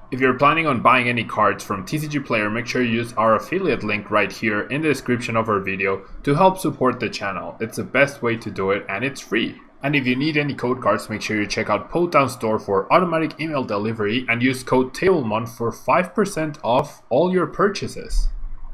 If you're planning on buying any cards from TCG Player, make sure you use our affiliate link right here in the description of our video to help support the channel. It's the best way to do it and it's free. And if you need any code cards, make sure you check out Potown Store for automatic email delivery and use code Tablemon for 5% off all your purchases.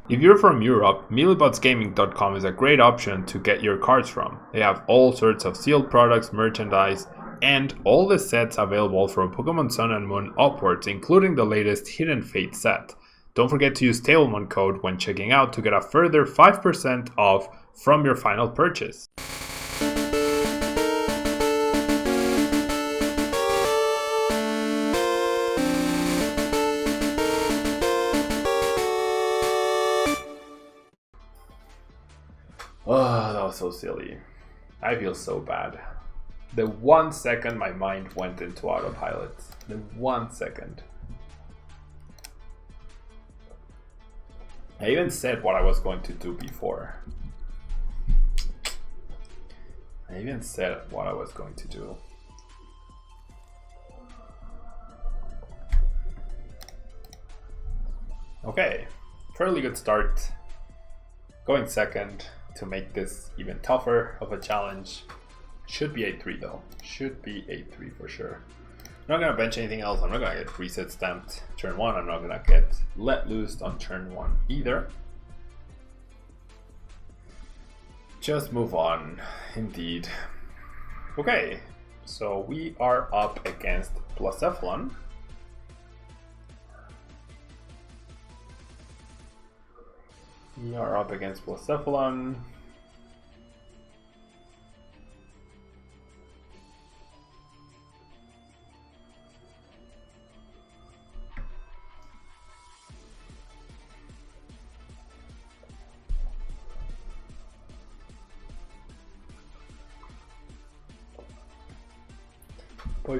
If you're from Europe, mealybotsgaming.com is a great option to get your cards from. They have all sorts of sealed products, merchandise, and all the sets available from Pokemon Sun and Moon upwards, including the latest Hidden Fate set. Don't forget to use Tablemon code when checking out to get a further 5% off from your final purchase. Oh, that was so silly. I feel so bad. The 1 second my mind went into autopilot. The 1 second. I even said what I was going to do before. Okay, fairly good start. Going second to make this even tougher of a challenge. Should be 8-3 though. Should be 8-3 for sure. I'm not gonna bench anything else. I'm not gonna get reset stamped turn 1. I'm not gonna get let loose on turn 1 either. Just move on, indeed. Okay, so we are up against Blacephalon. We are up against Blacephalon.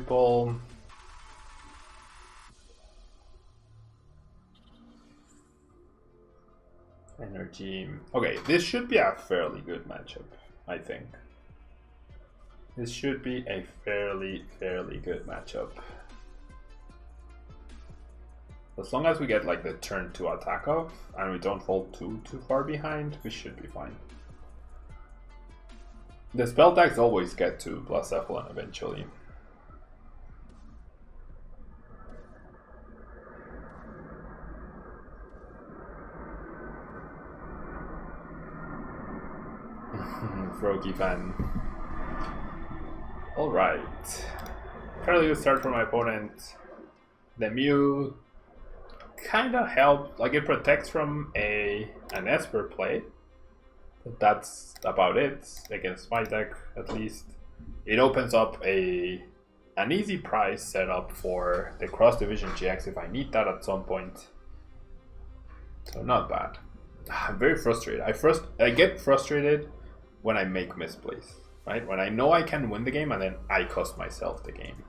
Ball. Energy. Okay, this should be a fairly good matchup, I think. This should be a fairly good matchup. As long as we get like the turn 2 attack off and we don't fall too far behind, we should be fine. The spell tags always get to Blacephalon eventually. Froakie fan. Alright. Fairly good start for my opponent. The Mew kinda helped, like it protects from an Esper play. But that's about it against my deck at least. It opens up an easy prize setup for the Cross Division GX if I need that at some point. So not bad. I'm very frustrated. I get frustrated when I make misplays, right? When I know I can win the game and then I cost myself the game.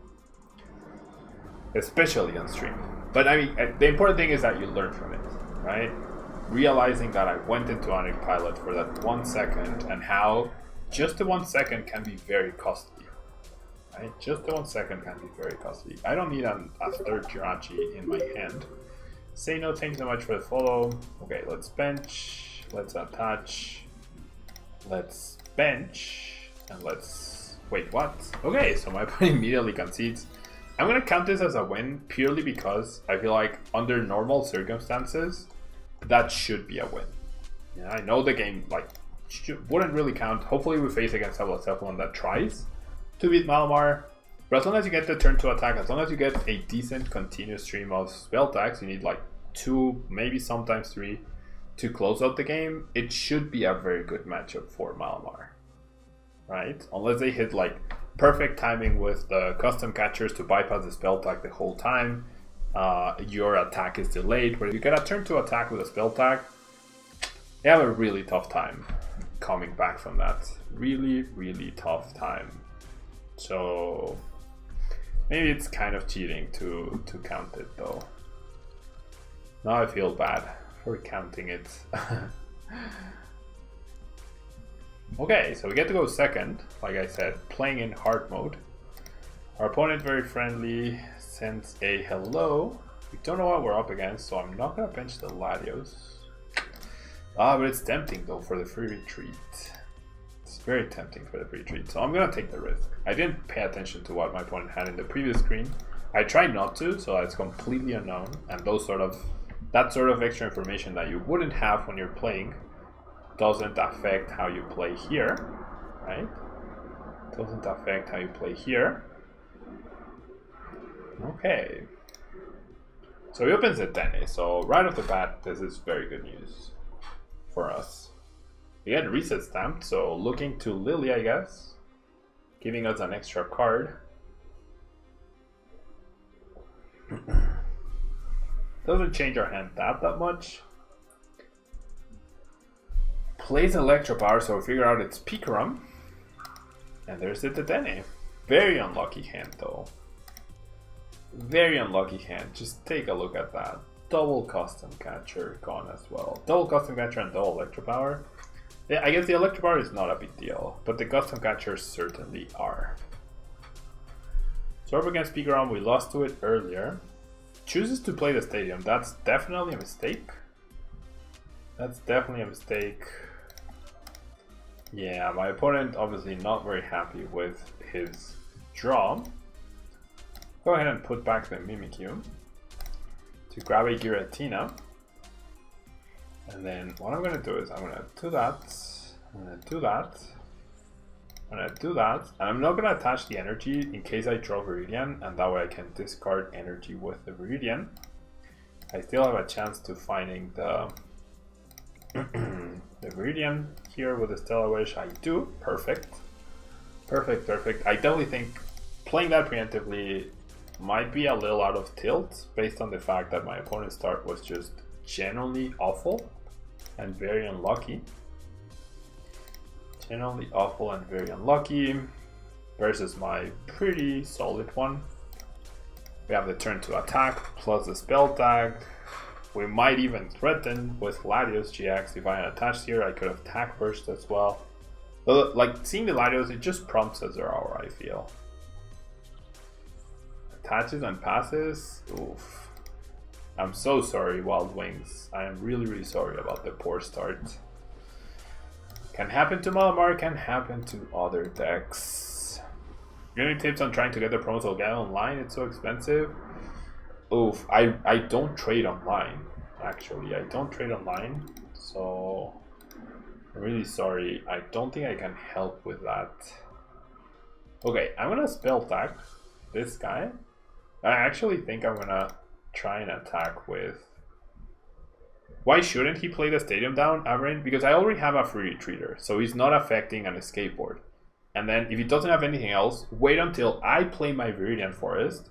Especially on stream. But I mean, the important thing is that you learn from it, right? Realizing that I went into autopilot for that 1 second and how just the 1 second can be very costly, right? Just the 1 second can be very costly. I don't need a third Jirachi in my hand. Say no, thanks so much for the follow. Okay, let's bench, let's attach. Let's bench, and let's... Wait, what? Okay, so my opponent immediately concedes. I'm gonna count this as a win purely because I feel like under normal circumstances, that should be a win. Yeah, I know the game like wouldn't really count. Hopefully we face against a Blacephalon that tries to beat Malamar. But as long as you get the turn 2 attack, as long as you get a decent continuous stream of spell tags, you need like 2, maybe sometimes 3, to close out the game, it should be a very good matchup for Malamar, right? Unless they hit like perfect timing with the custom catchers to bypass the spell tag the whole time, your attack is delayed. But if you get a turn 2 attack with a spell tag, they have a really tough time coming back from that. Really tough time. So maybe it's kind of cheating to count it though. Now I feel bad for counting it. Okay, so we get to go second, like I said, playing in hard mode. Our opponent, very friendly, sends a hello. We don't know what we're up against, so I'm not gonna bench the Latios. Ah, but it's tempting though for the free retreat. It's very tempting for the free retreat, so I'm gonna take the risk. I didn't pay attention to what my opponent had in the previous screen. I tried not to, so it's completely unknown, and that sort of extra information that you wouldn't have when you're playing doesn't affect how you play here, right? Doesn't affect how you play here. Okay. So he opens a Dene, so right off the bat, this is very good news for us. We get reset stamped, so looking to Lily, I guess. Giving us an extra card. Doesn't change our hand that much. Plays Electro Power, so we figure out it's Pikarum. And there's the Dene. Very unlucky hand though. Very unlucky hand. Just take a look at that. Double Custom Catcher gone as well. Double Custom Catcher and double Electro Power. Yeah, I guess the Electro Power is not a big deal, but the Custom Catchers certainly are. So up against Pikarum, we lost to it earlier. Chooses to play the Stadium. That's definitely a mistake. That's definitely a mistake. Yeah, my opponent obviously not very happy with his draw. Go ahead and put back the Mimikyu to grab a Giratina. And then what I'm going to do is I'm going to do that. I'm going to do that. I'm going to do that. And I'm not going to attach the energy in case I draw Viridian, and that way I can discard energy with the Viridian. I still have a chance to finding the the Viridian here with the Stellar Wish. I do. Perfect. Perfect, perfect. I definitely think playing that preemptively might be a little out of tilt based on the fact that my opponent's start was just generally awful and very unlucky. Generally awful and very unlucky versus my pretty solid one. We have the turn to attack plus the spell tag. We might even threaten with Latios GX. If I had attached here, I could have attack first as well. But like seeing the Latios, it just prompts a Zeraora, I feel. Attaches and passes. Oof. I'm so sorry, Wild Wings. I am really, really sorry about the poor start. Can happen to Malamar, can happen to other decks. Any tips on trying to get the promotional guy online? It's so expensive. Oof, I don't trade online, actually. I don't trade online, so I'm really sorry. I don't think I can help with that. Okay, I'm gonna spell tag this guy. I actually think I'm gonna try and attack with... Why shouldn't he play the Stadium down, Averin? Because I already have a free retreater, so he's not affecting an escape board. And then if he doesn't have anything else, wait until I play my Viridian Forest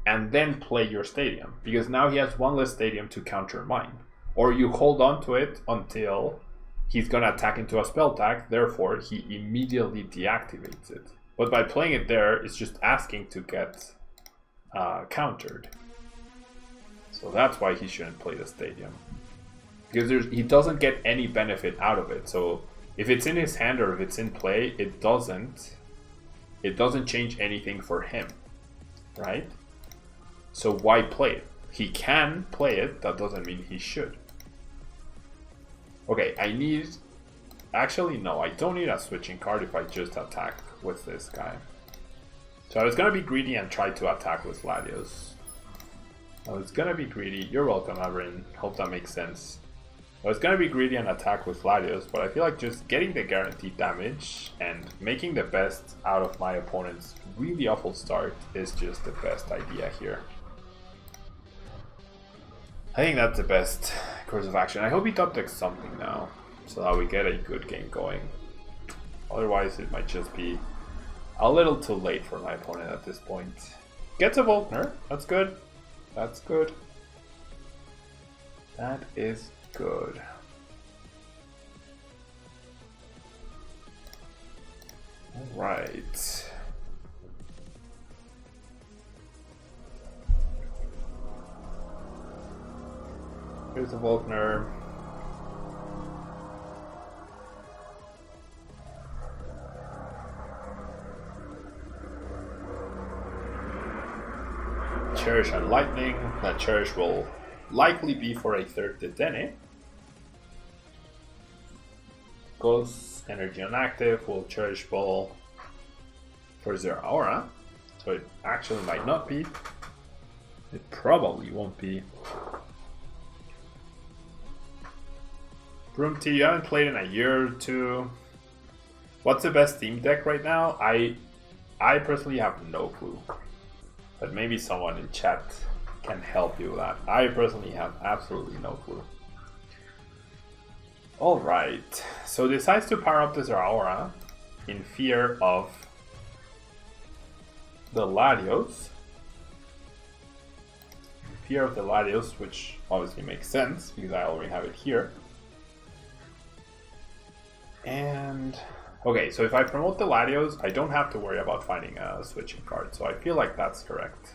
and then play your Stadium, because now he has one less Stadium to counter mine. Or you hold on to it until he's gonna attack into a spell tag, therefore he immediately deactivates it. But by playing it there, it's just asking to get countered. So that's why he shouldn't play the Stadium, because he doesn't get any benefit out of it. So if it's in his hand or if it's in play, it doesn't change anything for him, right? So why play it? He can play it, that doesn't mean he should. Okay, I need... Actually, no, I don't need a switching card if I just attack with this guy. So I was gonna be greedy and try to attack with Latios. I was gonna be greedy. You're welcome, Averin. Hope that makes sense. I was gonna be greedy and attack with Latios, but I feel like just getting the guaranteed damage and making the best out of my opponent's really awful start is just the best idea here. I think that's the best course of action. I hope he top decks something now, so that we get a good game going. Otherwise, it might just be a little too late for my opponent at this point. Gets a Volkner. That's good. That's good. That is good. Alright. Here's the Volkner. Cherish and Lightning. That Cherish will likely be for a third Dedenne. Ghost Energy inactive will Cherish Ball for their Aura. So it actually might not be. It probably won't be. Broom Tea, you haven't played in a year or two. What's the best team deck right now? I personally have no clue. But maybe someone in chat can help you with that. I personally have absolutely no clue. Alright, so decides to power up the Zeraora in fear of the Latios. Fear of the Latios, which obviously makes sense because I already have it here. And okay, so if I promote the Latios, I don't have to worry about finding a switching card. So I feel like that's correct.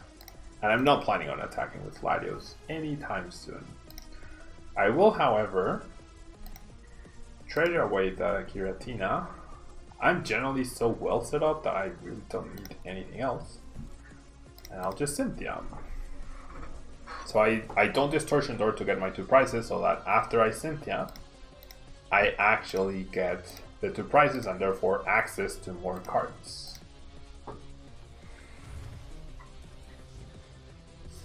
And I'm not planning on attacking with Latios anytime soon. I will, however, treasure away the Giratina. I'm generally so well set up that I really don't need anything else. And I'll just Cynthia. So I don't Distortion Door to get my 2 prizes, so that after I Cynthia, I actually get the 2 prizes and therefore access to more cards.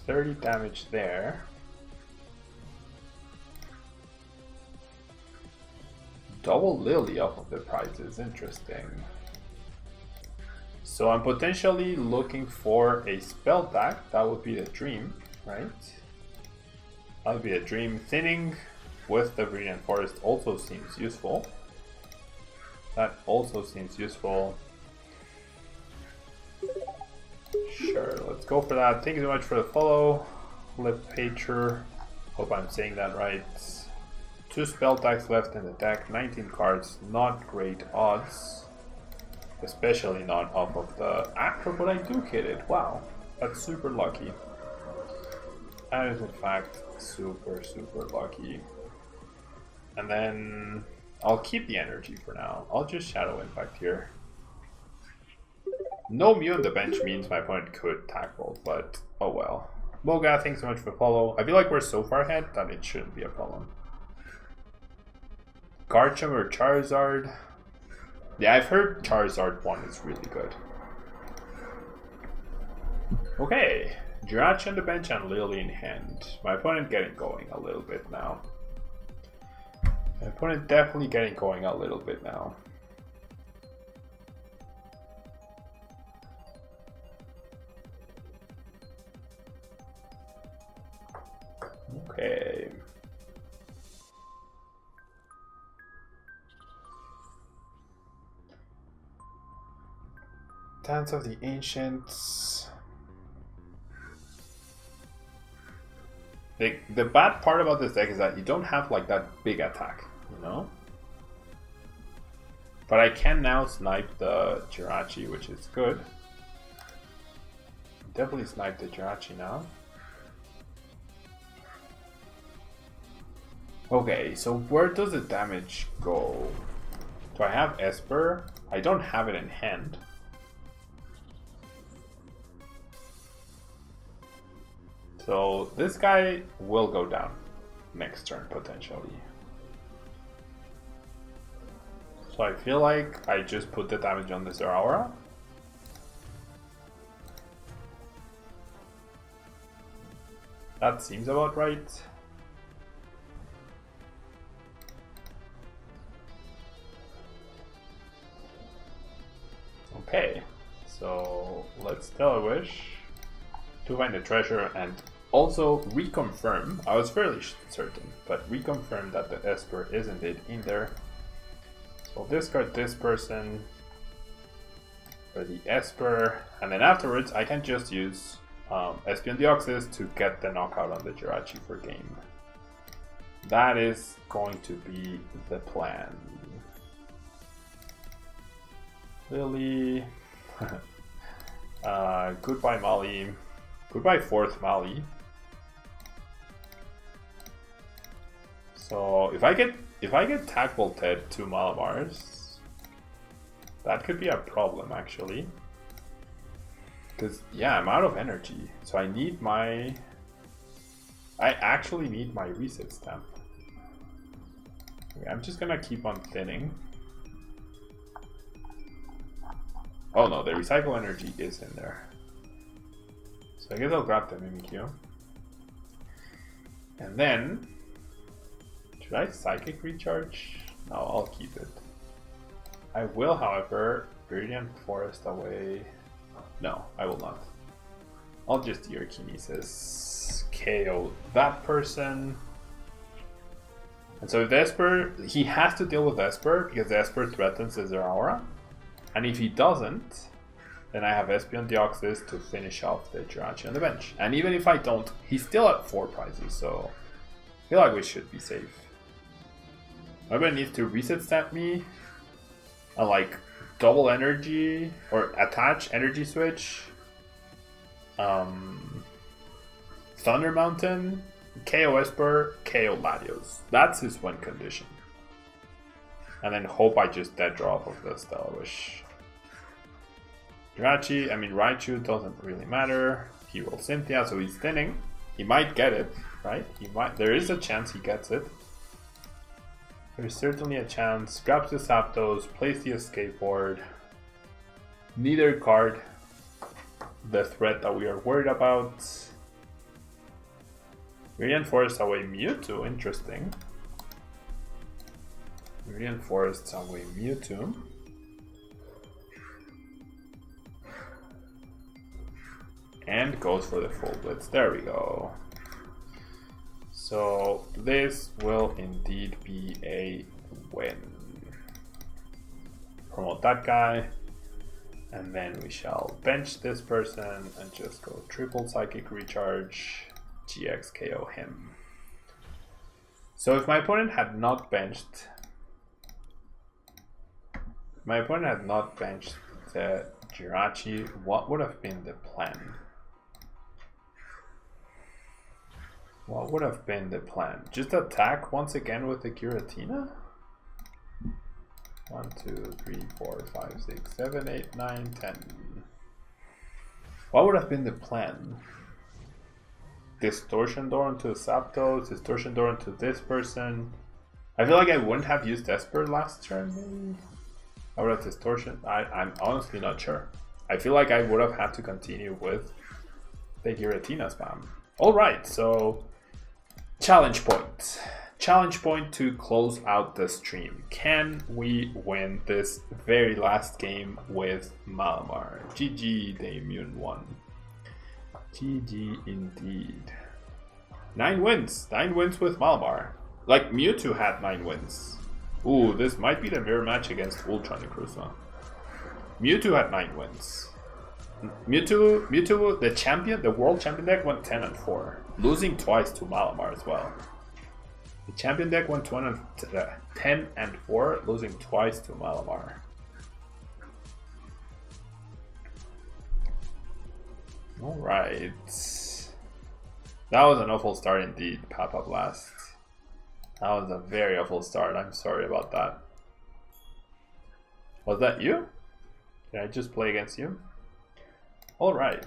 30 damage there. Double Lily off of the prizes, interesting. So I'm potentially looking for a spell tag. That would be the dream, right? That would be a dream. Thinning with the Viridian Forest also seems useful. That also seems useful. Sure, let's go for that. Thank you so much for the follow. Lepature. Hope I'm saying that right. 2 spell tags left in the deck, 19 cards, not great odds. Especially not off of the Acro, but I do hit it. Wow, that's super lucky. That is in fact super, super lucky. And then I'll keep the energy for now. I'll just Shadow Impact here. No Mew on the bench means my opponent could tackle, but oh well. Moga, thanks so much for the follow. I feel like we're so far ahead that it shouldn't be a problem. Garchomp or Charizard? Yeah, I've heard Charizard 1 is really good. Okay, Jirachi on the bench and Lily in hand. My opponent getting going a little bit now. My opponent definitely getting going a little bit now. Okay. Dance of the Ancients. The bad part about this deck is that you don't have like that big attack, you know? But I can now snipe the Jirachi, which is good. Definitely snipe the Jirachi now. Okay, so where does the damage go? Do I have Esper? I don't have it in hand. So this guy will go down next turn potentially. So I feel like I just put the damage on the Zeraora. That seems about right. Okay, so let's tell a wish to find the treasure and also reconfirm. I was fairly certain, but reconfirm that the Esper is indeed in there. So discard this person for the Esper, and then afterwards I can just use Espeon Deoxys to get the knockout on the Jirachi for game. That is going to be the plan. Lily. Goodbye Molly. Goodbye 4th Mali. So if I get Tag Volted to Malamars, that could be a problem actually. Because, yeah, I'm out of energy. So I need my... I actually need my reset stamp. Okay, I'm just gonna keep on thinning. Oh no, the recycle energy is in there. So I guess I'll grab the Mimikyu. And then... should I Psychic Recharge? No, I'll keep it. I will, however, Viridian Forest away... no, I will not. I'll just Kinesis, KO that person. And so if the Esper, he has to deal with Esper because the Esper threatens his aura. And if he doesn't, then I have Espeon Deoxys to finish off the Jirachi on the bench. And even if I don't, he's still at 4 prizes, so I feel like we should be safe. Nobody needs to reset stamp me and like double energy or attach energy switch. Thunder Mountain, KO Esper, KO Latios. That's his win condition. And then hope I just dead draw off of the Stellar Wish. Jirachi, I mean Raichu doesn't really matter. He rolls Cynthia, so he's thinning. He might get it, right? He might. There is a chance he gets it. There's certainly a chance. Grabs the Zapdos, plays the Escape Board. Neither card the threat that we are worried about. Viridian Forest away Mewtwo, interesting. Viridian Forest away Mewtwo. And goes for the full blitz. There we go. So this will indeed be a win. Promote that guy. And then we shall bench this person and just go triple Psychic Recharge, GX KO him. So if my opponent had not benched... the Jirachi, what would have been the plan? What would have been the plan? Just attack once again with the Giratina? 1, 2, 3, 4, 5, 6, 7, 8, 9, 10. What would have been the plan? Distortion Door into Zapdos, Distortion Door into this person. I feel like I wouldn't have used Esper last turn, maybe? I would have Distortion. I'm honestly not sure. I feel like I would have had to continue with the Giratina spam. Alright, so challenge point. Challenge point to close out the stream. Can we win this very last game with Malamar? GG, the immune one. GG indeed. 9 wins. 9 wins with Malamar. Like Mewtwo had 9 wins. Ooh, this might be the mirror match against Ultra Necrozma. Mewtwo had 9 wins. Mewtwo, the champion, the world champion deck went 10-4, losing twice to Malamar as well. The champion deck went 10-4, losing twice to Malamar. Alright. That was an awful start indeed, Papa Blast. That was a very awful start. I'm sorry about that. Was that you? Did I just play against you? Alright.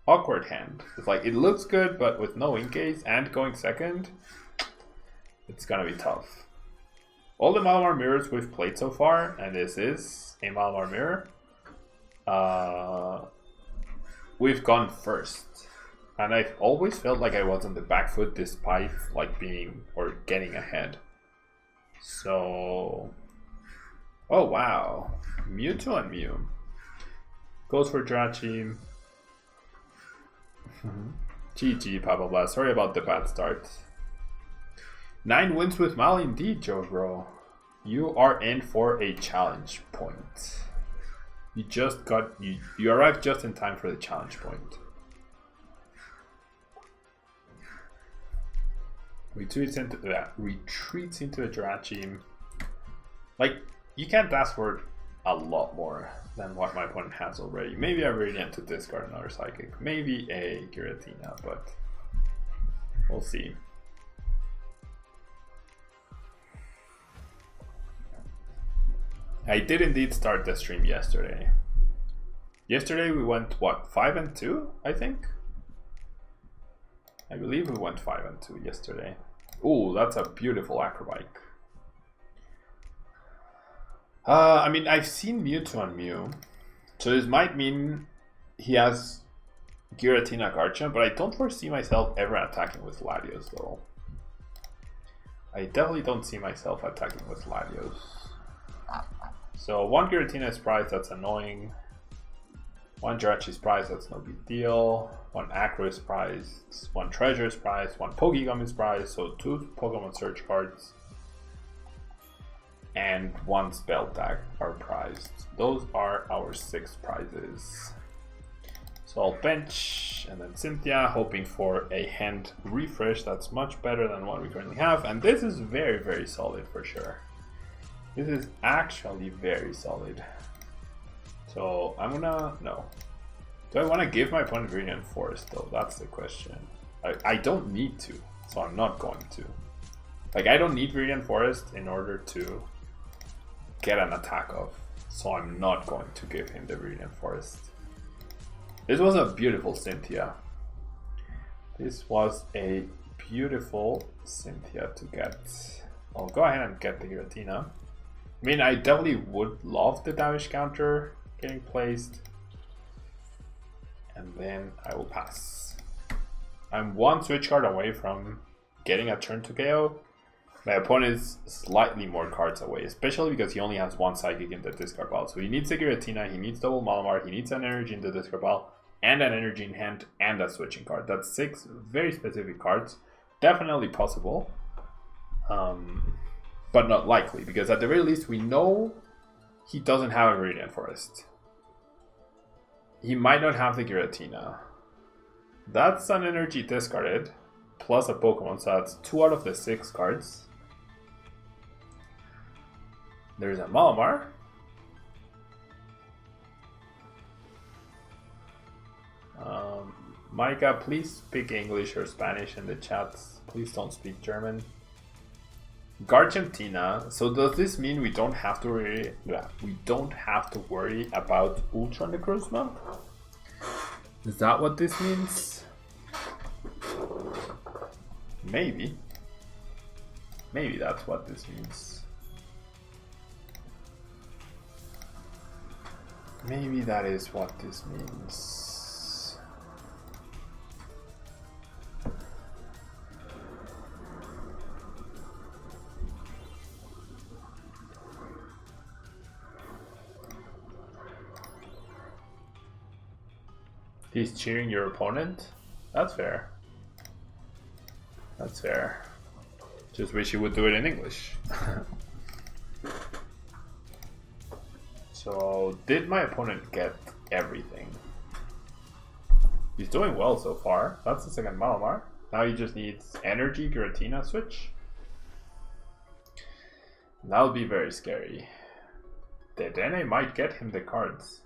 Awkward hand. It's like, it looks good, but with no in-case and going second, it's gonna be tough. All the Malamar mirrors we've played so far, and this is a Malamar mirror, we've gone first. And I've always felt like I was on the back foot despite like being or getting ahead. So... oh wow. Mewtwo and Mew. Goes for Jirachi. GG, Papa Blast. Sorry about the bad start. 9 wins with Mal indeed, Joe Bro. You are in for a challenge point. You just got... You arrived just in time for the challenge point. Retreats into a Jirachi. Like, you can't ask for a lot more than what my opponent has already. Maybe I really need to discard another Psychic. Maybe a Giratina, but we'll see. I did indeed start the stream yesterday. Yesterday we went, what, 5-2, I think? I believe we went 5-2 yesterday. Ooh, that's a beautiful acrobike. I mean, I've seen Mewtwo on Mew, so this might mean he has Giratina Garchomp, but I don't foresee myself ever attacking with Latios, though. I definitely don't see myself attacking with Latios. So one Giratina is prized, that's annoying. One Jirachi is prized, that's no big deal. One Acro is prized, one Treasure is prized, one Pokegum is prized, so 2 Pokemon Search cards. And 1 Spell Tag are prized. Those are our 6 prizes. So I'll bench and then Cynthia, hoping for a hand refresh that's much better than what we currently have. And this is very, very solid for sure. This is actually very solid. So I'm gonna, no. Do I want to give my opponent Viridian Forest though? That's the question. I don't need to, so I'm not going to. Like, I don't need Viridian Forest in order to get an attack off, so I'm not going to give him the Viridian Forest. This was a beautiful Cynthia. This was a beautiful Cynthia to get. I'll go ahead and get the Giratina. I mean, I definitely would love the damage counter getting placed. And then I will pass. I'm 1 switch card away from getting a turn to KO. My opponent is slightly more cards away, especially because he only has 1 Psychic in the discard pile. So he needs a Giratina, he needs double Malamar, he needs an energy in the discard pile, and an energy in hand, and a switching card. That's 6 very specific cards. Definitely possible. But not likely, because at the very least we know he doesn't have a Viridian Forest. He might not have the Giratina. That's an energy discarded, plus a Pokemon, so that's 2 out of the 6 cards. There's a Malamar. Micah, please speak English or Spanish in the chats. Please don't speak German. Garchomp. So does this mean we don't have to worry? We don't have to worry about Ultra Necrozma? Is that what this means? Maybe. Maybe that's what this means. Maybe that is what this means. He's cheering your opponent? That's fair. That's fair. Just wish he would do it in English. So, did my opponent get everything? He's doing well so far. That's the second Malamar. Now he just needs energy, Giratina switch. That would be very scary. Dedenne might get him the cards.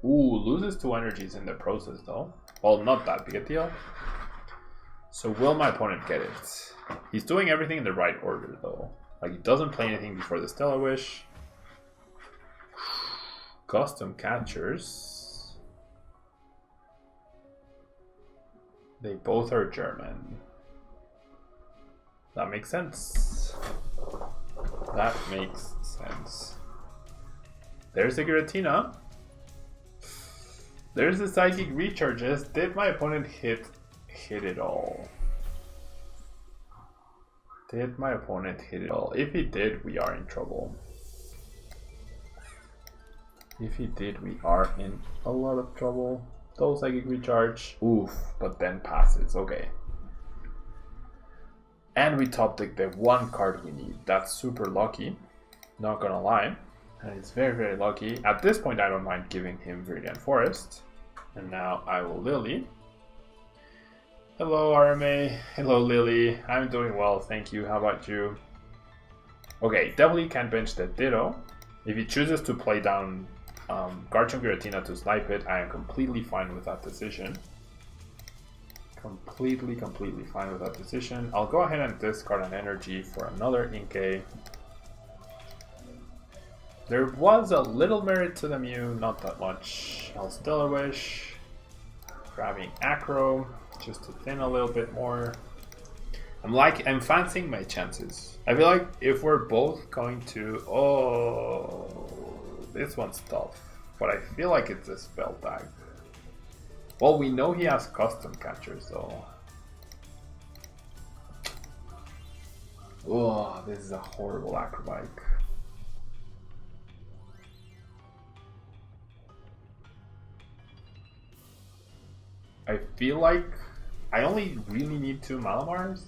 Ooh, loses 2 energies in the process though. Well, not that big a deal. So will my opponent get it? He's doing everything in the right order though. Like, he doesn't play anything before the Stellar Wish. Custom catchers. They both are German. That makes sense. That makes sense. There's the Giratina. There's the Psychic Recharges. Did my opponent hit it all? Did my opponent hit it all? If he did, we are in trouble. If he did, we are in a lot of trouble. Those Psychic Recharge. Oof, but then passes. Okay. And we top deck the 1 card we need. That's super lucky. Not gonna lie. And it's very, very lucky. At this point, I don't mind giving him Viridian Forest. And now I will Lily. Hello, RMA. Hello, Lily. I'm doing well, thank you. How about you? Okay, definitely can bench the Ditto. If he chooses to play down Garchomp Giratina to snipe it, I am completely fine with that decision. Completely fine with that decision. I'll go ahead and discard an energy for another Inkay. There was a little merit to the Mew, not that much. I'll still wish. Grabbing Acro, just to thin a little bit more. I'm fancying my chances. I feel like if we're both going to... Oh, this one's tough. But I feel like it's a spell tag. Well, we know he has custom catchers though. Oh, this is a horrible acrobatic. I feel like I only really need 2 Malamars.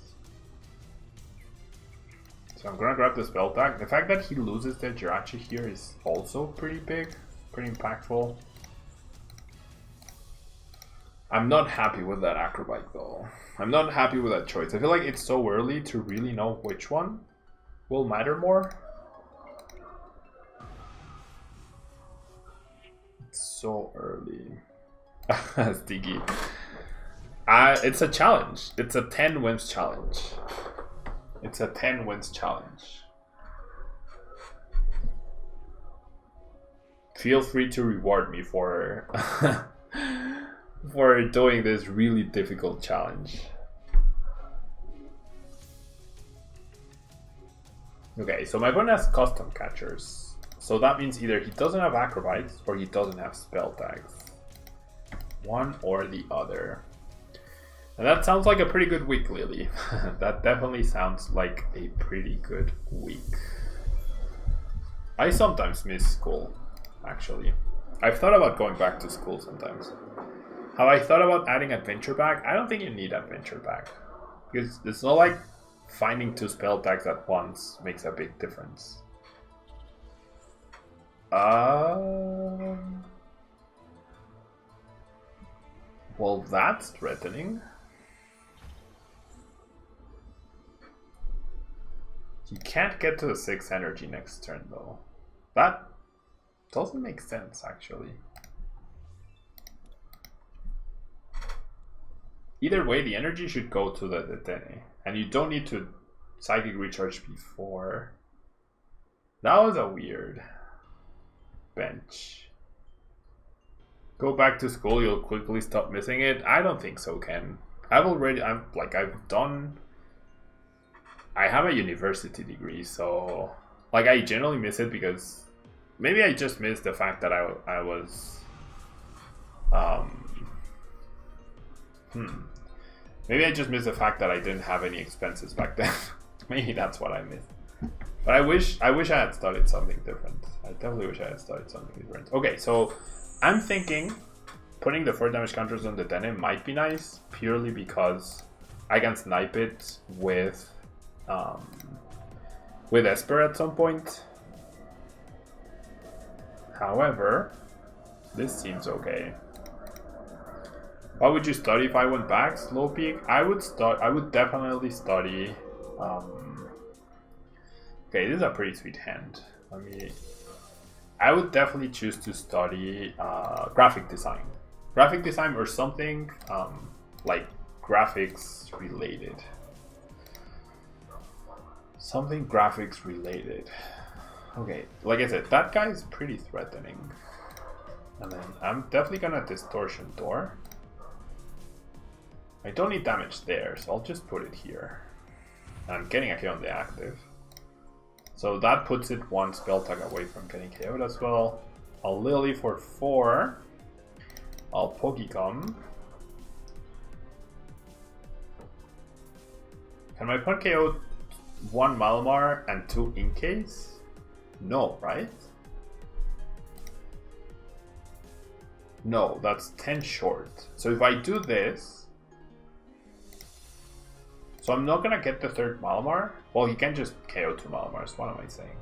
So I'm gonna grab the spell tag. The fact that he loses the Jirachi here is also pretty big, pretty impactful. I'm not happy with that acrobat though. I'm not happy with that choice. I feel like it's so early to really know which one will matter more. It's so early. Sticky. It's a challenge. It's a 10 wins challenge. It's a 10 wins challenge. Feel free to reward me for for doing this really difficult challenge. Okay, so my opponent has custom catchers. So that means either he doesn't have acrobatics or he doesn't have spell tags. One or the other. And that sounds like a pretty good week, Lily. That definitely sounds like a pretty good week. I sometimes miss school, actually. I've thought about going back to school sometimes. Have I thought about adding adventure back? I don't think you need adventure back. Because it's not like finding 2 spell tags at once makes a big difference. Well, that's threatening. He can't get to the 6 energy next turn though. That doesn't make sense actually. Either way, the energy should go to the Detene. And you don't need to psychic recharge before. That was a weird bench. Go back to school, you'll quickly stop missing it. I don't think so, Ken. I have a university degree, so like I generally miss it because maybe I just missed the fact that I was maybe I just missed the fact that I didn't have any expenses back then. Maybe that's what I missed. But I wish I had studied something different. I definitely wish I had studied something different. Okay, so I'm thinking putting the 4 damage counters on the Dene might be nice, purely because I can snipe it with Esper at some point. However, this seems okay. What would you study if I went back? Slow peak? I would definitely study. Okay, this is a pretty sweet hand. I would definitely choose to study graphic design. Graphic design or something like graphics related. Something graphics related. Okay, like I said, that guy is pretty threatening. And then I'm definitely gonna Distortion Door. I don't need damage there, so I'll just put it here. And I'm getting a hit on the active. So that puts it 1 spell tag away from getting KO'd as well. I'll Lily for 4. I'll Pokecom. Can my opponent KO 1 Malamar and 2 Inkays? No, right? No, that's 10 short. So if I do this... So I'm not gonna get the 3rd Malamar? Well, he can just KO 2 Malamars, what am I saying?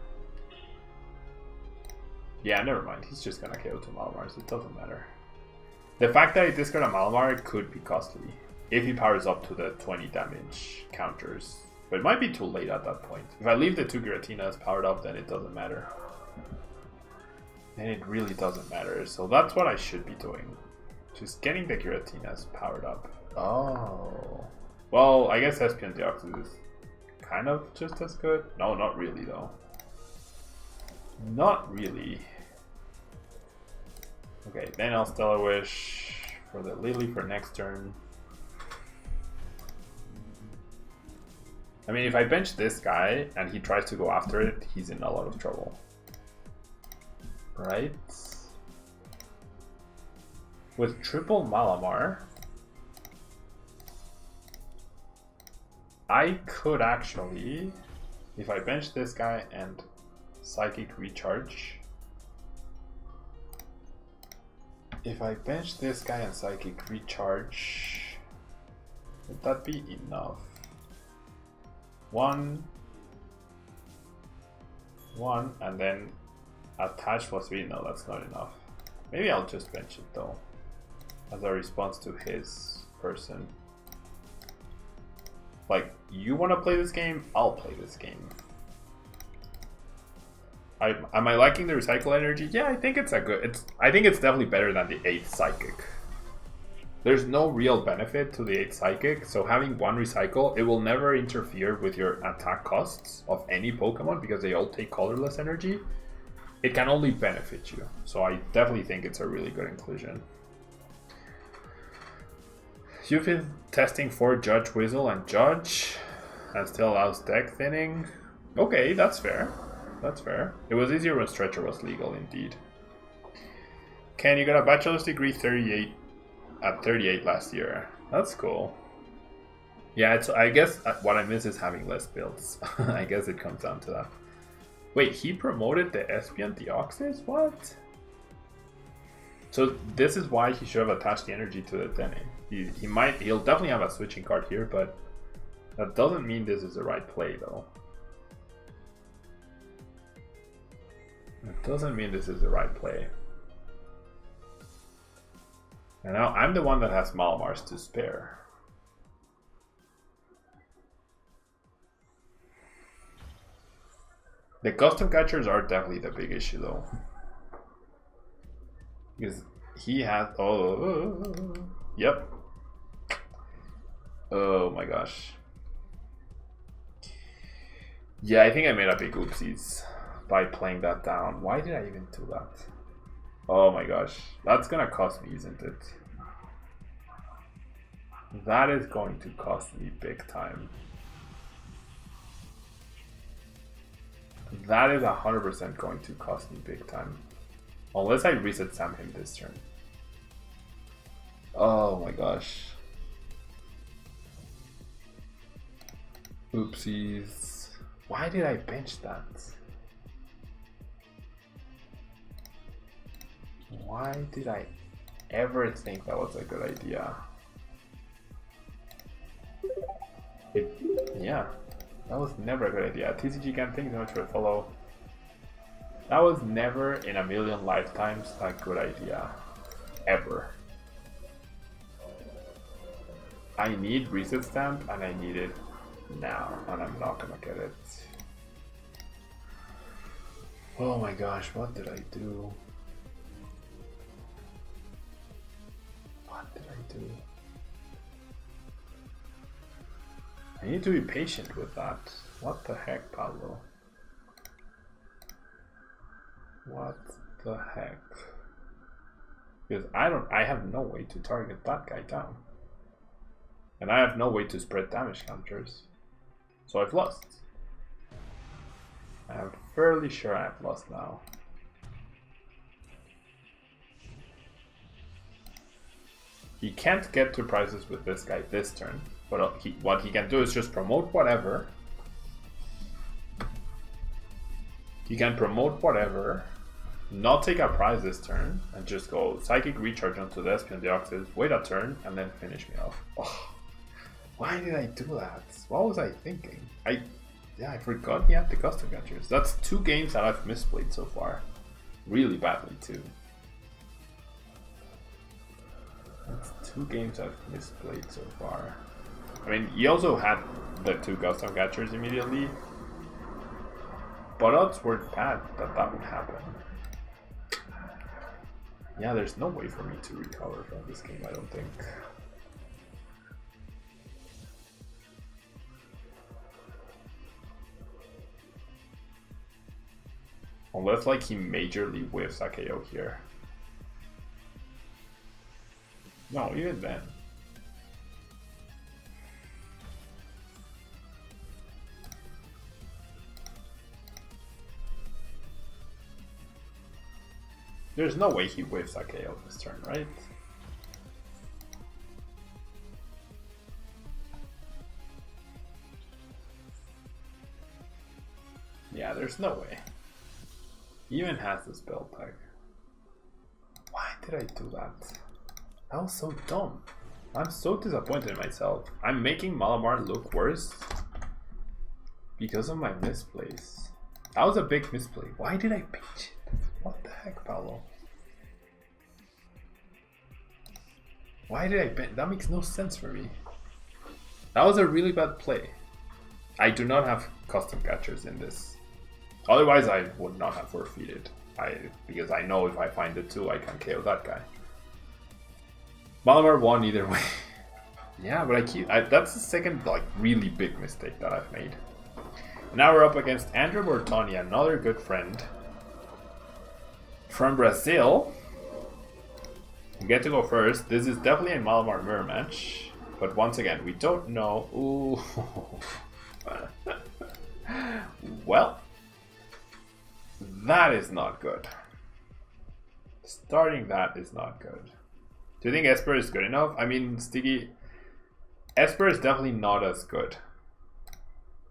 Yeah, never mind, he's just gonna KO 2 Malamars, it doesn't matter. The fact that I discard a Malamar could be costly, if he powers up to the 20 damage counters. But it might be too late at that point. If I leave the 2 Giratinas powered up, then it doesn't matter. And it really doesn't matter, so that's what I should be doing. Just getting the Giratinas powered up. Oh... Well, I guess Espion Deoxys is kind of just as good. No, not really though. Not really. Okay, then I'll Stellar Wish for the Lily for next turn. I mean, if I bench this guy and he tries to go after it, he's in a lot of trouble. Right? With triple Malamar, I could actually, if I bench this guy and Psychic Recharge, if I bench this guy and Psychic Recharge, would that be enough? One, and then attach +3. No, that's not enough. Maybe I'll just bench it though, as a response to his person. Like, you want to play this game? I'll play this game. Am I liking the recycle energy? Yeah, I think it's a good. I think it's definitely better than the 8th Psychic. There's no real benefit to the 8th Psychic, so having one recycle, it will never interfere with your attack costs of any Pokemon because they all take colorless energy. It can only benefit you, so I definitely think it's a really good inclusion. You've been testing for Judge Whistle and Judge, and still allows deck thinning. Okay, that's fair. That's fair. It was easier when Stretcher was legal, indeed. Ken, you got a bachelor's degree 38 at 38 last year. That's cool. Yeah, it's. I guess what I miss is having less builds. I guess it comes down to that. Wait, he promoted the Espion Deoxys? What? So this is why he should have attached the energy to the thinning. He'll definitely have a switching card here, but that doesn't mean this is the right play, though. It doesn't mean this is the right play. And now I'm the one that has Malamars to spare. The custom catchers are definitely the big issue, though. Because he has... Oh, yep. Oh my gosh. Yeah, I think I made a big oopsies by playing that down. Why did I even do that? Oh my gosh. That's gonna cost me, isn't it? That is going to cost me big time. That is 100% going to cost me big time. Unless I reset Sam him this turn. Oh my gosh. Oopsies. Why did I bench that? Why did I ever think that was a good idea? Yeah, that was never a good idea. TCG can thank you so much for the follow. That was never in a million lifetimes a good idea. Ever. I need reset stamp and I need it now, and I'm not gonna get it. Oh my gosh, what did I do? What did I do? I need to be patient with that. What the heck, Pablo? What the heck? Because I have no way to target that guy down. And I have no way to spread damage counters. So I've lost. I am fairly sure I have lost now. He can't get to prizes with this guy this turn. But what he can do is just promote whatever. He can promote whatever, not take a prize this turn, and just go Psychic Recharge onto the Espion Deoxys, wait a turn, and then finish me off. Oh, why did I do that? What was I thinking? I forgot he had the custom catchers. That's 2 games that I've misplayed so far. Really badly, too. That's 2 games I've misplayed so far. I mean, he also had the 2 custom catchers immediately, but odds weren't bad that that would happen. Yeah, there's no way for me to recover from this game, I don't think. Unless like he majorly whiffs a KO here. No, even then. There's no way he whiffs a KO this turn, right? Yeah, there's no way. He even has the spell tag. Why did I do that? That was so dumb. I'm so disappointed in myself. I'm making Malamar look worse because of my misplays. That was a big misplay. Why did I pinch it? What the heck, Paolo? Why did I pinch? That makes no sense for me. That was a really bad play. I do not have custom catchers in this. Otherwise, I would not have forfeited. Because I know if I find the 2, I can KO that guy. Malamar won either way. Yeah, but that's the second like really big mistake that I've made. Now we're up against Andrew Bortoni, another good friend from Brazil. We get to go first. This is definitely a Malamar mirror match, but once again, we don't know. Ooh. Well, that is not good. Starting that is not good. Do you think Esper is good enough? I mean, Sticky, Esper is definitely not as good.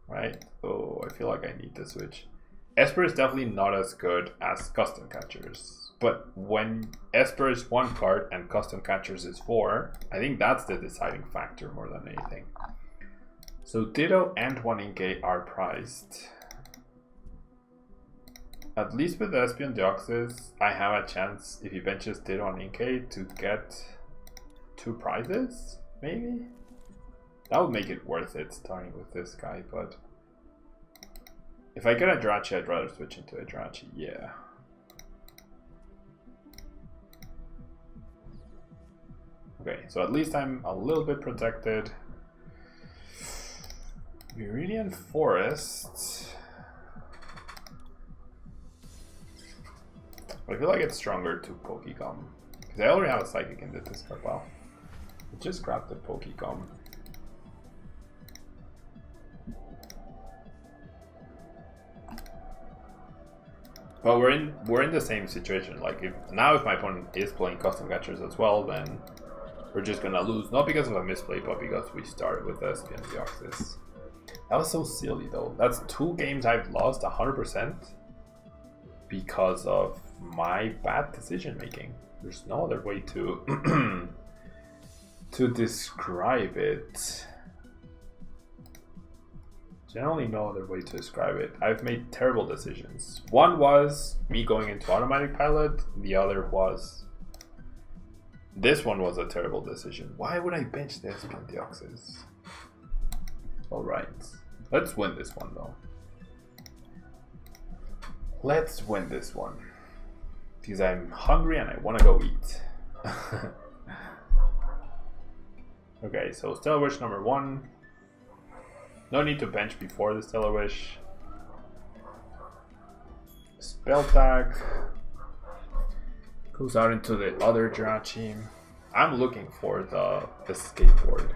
Right? Oh, I feel like I need to switch. Esper is definitely not as good as custom catchers. But when Esper is 1 card and custom catchers is 4, I think that's the deciding factor more than anything. So Ditto and 1 Inkay are prized. At least with the Espion Deoxys, I have a chance if he benches Ditto and Inkay to get 2 prizes, maybe? That would make it worth it starting with this guy, but if I get a Drachi, I'd rather switch into a Drachi, yeah. Okay, so at least I'm a little bit protected. Viridian Forest. I feel like it's stronger to Pokegum. Because I already have a Psychic in the discard pile. I just grabbed the Pokegum. But we're in the same situation. Like if my opponent is playing custom catchers as well, then we're just gonna lose. Not because of a misplay, but because we started with the Espion Deoxys. That was so silly though. That's 2 games I've lost 100% because of my bad decision making. There's no other way to to describe it. Generally no other way to describe it. I've made terrible decisions. One was me going into automatic pilot. The other was... This one was a terrible decision. Why would I bench the Espion Deoxys? Alright. Let's win this one though. Let's win this one. Because I'm hungry and I want to go eat. Okay, so Stellar Wish number 1. No need to bench before the Stellar Wish. Spell tag. Goes out into the other Drachi. I'm looking for the skateboard.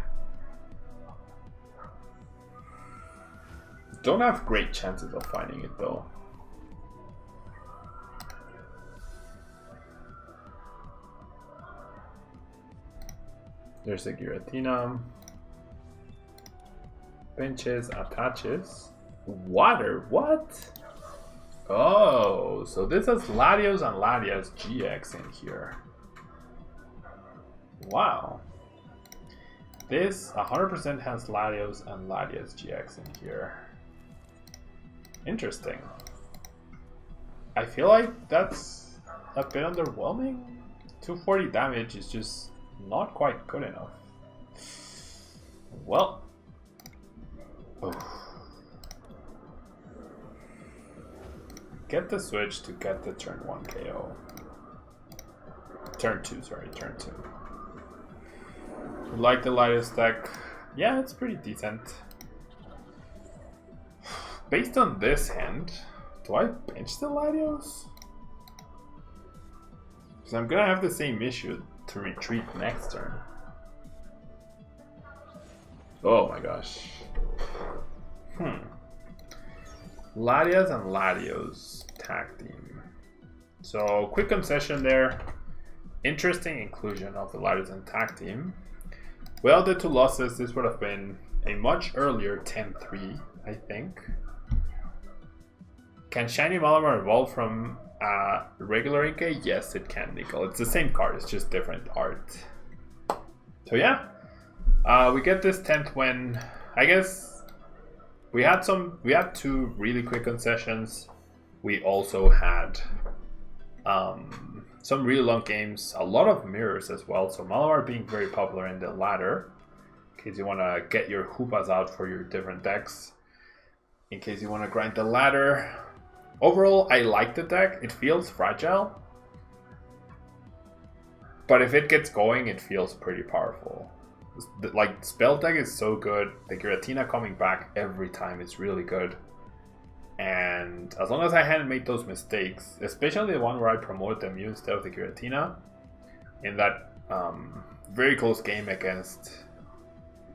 Don't have great chances of finding it though. There's a Giratina. Benches, attaches. Water, what? Oh, so this has Latios and Latias GX in here. Wow. This 100% has Latios and Latias GX in here. Interesting. I feel like that's a bit underwhelming. 240 damage is just not quite good enough. Well. Get the switch to get the turn 1 KO. Turn 2, sorry, turn 2. Like the lightest deck. Yeah, it's pretty decent. Based on this hand, Do I bench the Latios? Because I'm gonna have the same issue to retreat next turn. Oh my gosh. Latias and Latios tag team. So quick concession there. Interesting inclusion of the Latias and tag team. Well, the 2 losses, this would have been a much earlier 10-3, I think. Can Shiny Malamar evolve from regular Inkay? Yes, it can, Nicole. It's the same card, it's just different art. So yeah, we get this 10th win. I guess we had 2 really quick concessions. We also had some really long games, a lot of mirrors as well. So Malamar being very popular in the ladder, in case you want to get your Hoopas out for your different decks, in case you want to grind the ladder. Overall, I like the deck. It feels fragile, but if it gets going, it feels pretty powerful. Like, spell deck is so good. The Giratina coming back every time is really good. And as long as I hadn't made those mistakes, especially the one where I promoted the Mew instead of the Giratina in that very close game against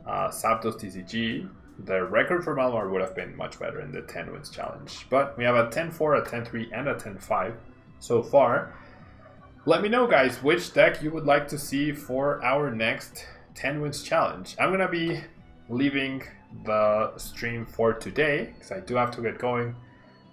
Zapdos TCG, the record for Malamar would have been much better in the 10 wins challenge. But we have a 10-4, a 10-3, and a 10-5 so far. Let me know, guys, which deck you would like to see for our next 10 wins challenge. I'm going to be leaving the stream for today because I do have to get going.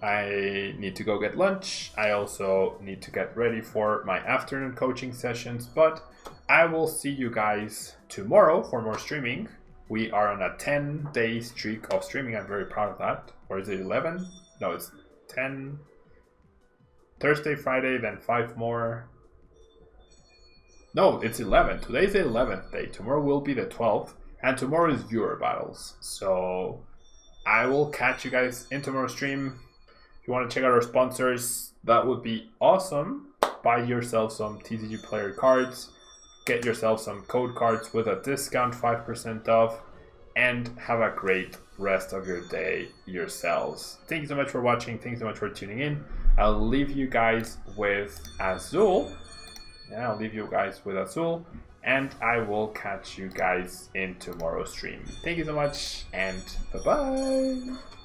I need to go get lunch. I also need to get ready for my afternoon coaching sessions, but I will see you guys tomorrow for more streaming. We are on a 10-day streak of streaming. I'm very proud of that. Or is it 11? No, it's 10. Thursday, Friday, then 5 more. No, it's 11. Today's the 11th day. Tomorrow will be the 12th. And tomorrow is viewer battles. So I will catch you guys in tomorrow's stream. If you want to check out our sponsors, that would be awesome. Buy yourself some TCG player cards. Get yourself some code cards with a discount, 5% off. And have a great rest of your day yourselves. Thank you so much for watching. Thank you so much for tuning in. I'll leave you guys with Azul. Yeah, I'll leave you guys with Azul. And I will catch you guys in tomorrow's stream. Thank you so much, and bye-bye.